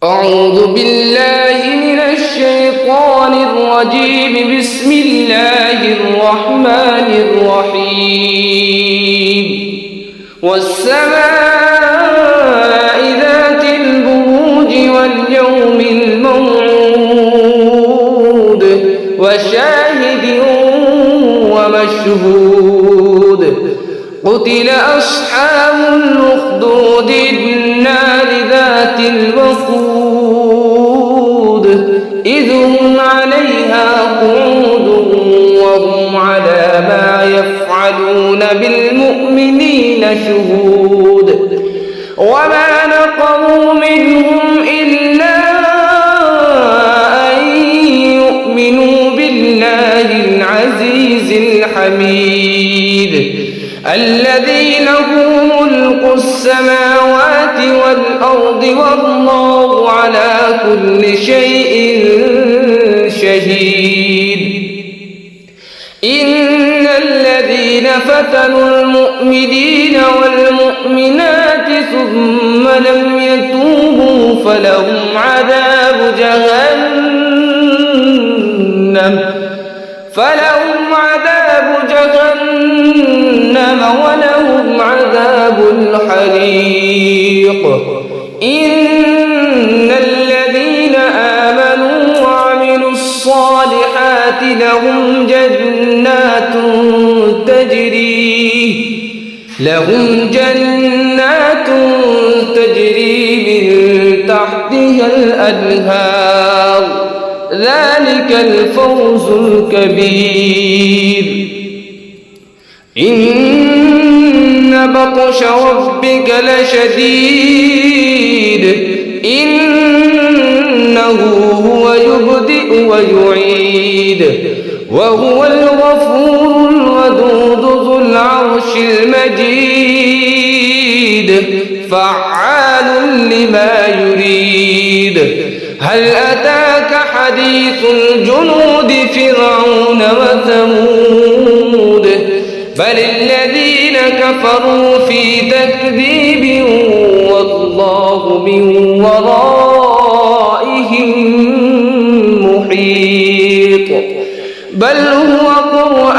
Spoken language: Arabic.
أعوذ بالله من الشيطان الرجيم. بسم الله الرحمن الرحيم. والسماء ذات البروج واليوم الموعود وشاهد ومشهود. قتل أصحاب الأخدود النار ذات الوقود إذ هم عليها قعود وهم على ما يفعلون بالمؤمنين شهود. وما نقموا منهم إلا أن يؤمنوا بالله العزيز الحميد الذي له ملك السماوات والأرض والله على كل شيء شهيد. إن الذين فتنوا المؤمنين والمؤمنات ثم لم يتوبوا فلهم عذاب جهنم ولهم عذاب الحريق. إن الذين آمنوا وعملوا الصالحات لهم جنات تجري من تحتها الأنهار ذلك الفوز الكبير. إن بطش ربك لشديد إنه هو يبدئ ويعيد وهو الغفور الودود ذو العرش المجيد فعال لما يريد. هل أتاك حديث الجنود فرعون وثمود بل الذين كفروا في تكذيب والله من ورائهم محيط. بل هو قرآن